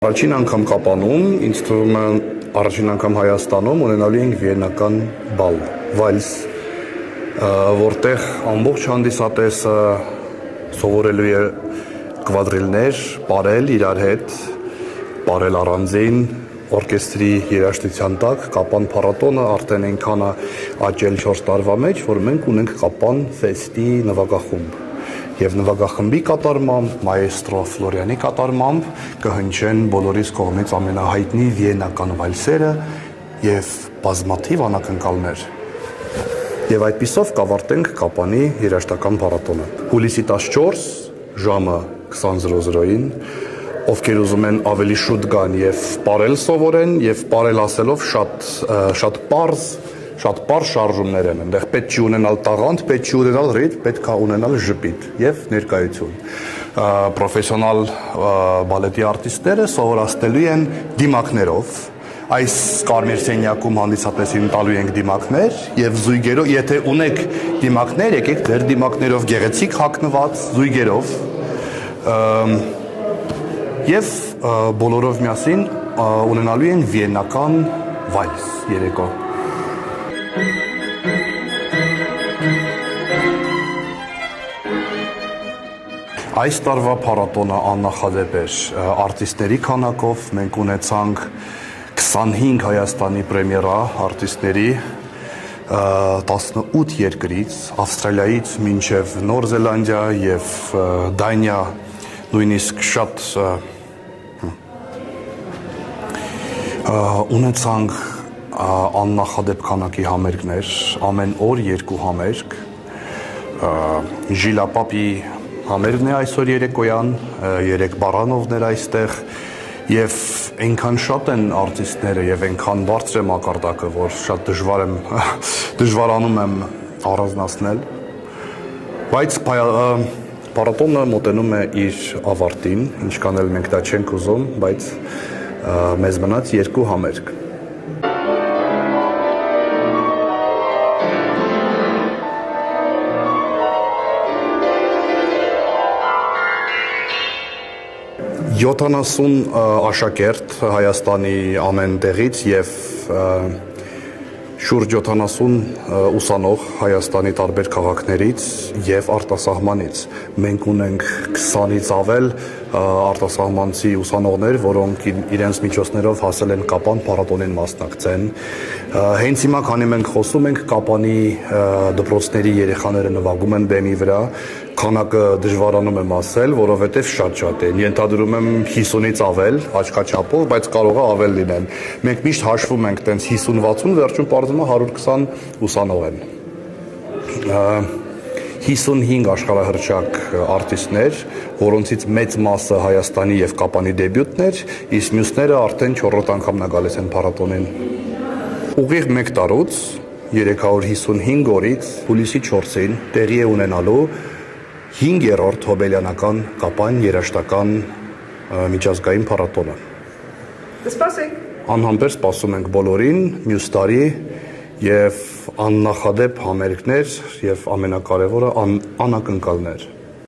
Առաջին անգամ Կապանում, ինձ թվում է առաջին անգամ Հայաստանում ունենալու ենք վիեննական բալ, վալս, որտեղ ամբողջ հանդիսատեսը սովորելու է կվադրիլներ, պարել իրար հետ, պարել առանձին, օրկեստրի երաժշտության տակ, Կապան փառատոնը արդեն այնքան աճել 4 տարվա մեջ, որ մենք ունենք Կապան ֆեստի նվագախումբ։ Եվ նվագախմբի կատարմամբ, մայեստրո Ֆլորյանի կատարմամբ կհնչեն բոլորիս կողմից ամենահայտնի վիեննական վալսերը և բազմաթիվ անակնկալներ։ Եվ այդպիսով կավարտենք Կապանի երաժշտական փառատոնը։ Հուլիսի 14 ժամը 20:00-ին, ովքեր ուզում են ավելի շուտ գան և պարել սովորեն, և պարել ասելով շատ պարզ շարժումներ են, այնտեղ պետք չի ունենալ տաղանդ, պետք չի ունենալ ռիթմ, պետք է ունենալ ժպիտ և ներկայություն։ Պրոֆեսիոնալ բալետի արտիստները սովորացնելու են դիմակներով, այս կարմիր սենյակում հանդիսատեսին տալու ենք դիմակներ և զույգերով, եթե ունեք դիմակներ, եկեք ձեր դիմակներով գեղեցիկ հագնված զույգերով և բոլորով միասին ունենալու են վիեննական վալս երեկո։ Այս տարվա փառատոնը աննախադեպ էր արտիստների քանակով, մենք ունեցանք 25 Հայաստանի պրեմիերա արտիստների 18 երկրից, Ավստրալիայից մինչև Նոր Զելանդիա և Դանիա, նույնիսկ շատ ունեցանք աննախադեպ քանակի համերգներ, ամեն օր 2 համերգ, Ժիլապապի համերգն է այսօր երեկոյան, 3 Բարանովներ այստեղ և այնքան շատ են արտիստները և այնքան բարձր է մակարդակը, որ շատ դժվարանում եմ առանձնացնել, բայց փառատոնը մոտենում է իր ավարտին, ինչքան էլ մենք դա չենք ուզում, բայց մեզ մնաց 2 համերգ։ Յոթանասուն աշակերտ Հայաստանի ամեն տեղից և շուրջ 70 ուսանող Հայաստանի տարբեր քաղաքներից և արտասահմանից։ Մենք ունենք 20-ից ավել արտասահմանցի ուսանողներ, որոնք իրենց միջոցներով հասել են Կապան փառատոնին մասնակցեն։ Հենց հիմա, քանի մենք խոսում ենք, Կապանի դպրոցների երեխաները նվագում են բեմի վրա, քանակը դժվարանում եմ ասել, որովհետև շատ են, ենթադրում եմ 50-ից ավել, աչքաչափով, բայց կարող է ավել լինեն։ Մենք միշտ հաշվում ենք տենց 50-60, վերջում պարզվում է 120 ուսանող են։ 55 աշխարհահռչակ արտիստներ, որոնցից մեծ մասը Հայաստանի և Կապանի դեբյուտներ, իսկ մյուսները արդեն 4-րդ անգամն է գալիս են փառատոնին։ Ուղիղ 1 տարուց 355 օրից հուլիսի 4-ին տեղի է ունենալու 5-րդ հոբելյանական Կապան երաժշտական միջազգային փառատոնը։ Կսպասենք։ Անհամբեր սպասում ենք բոլորին, մյուս տարի և աննախադեպ համերգներ և ամենակարևորը անակնկալներ։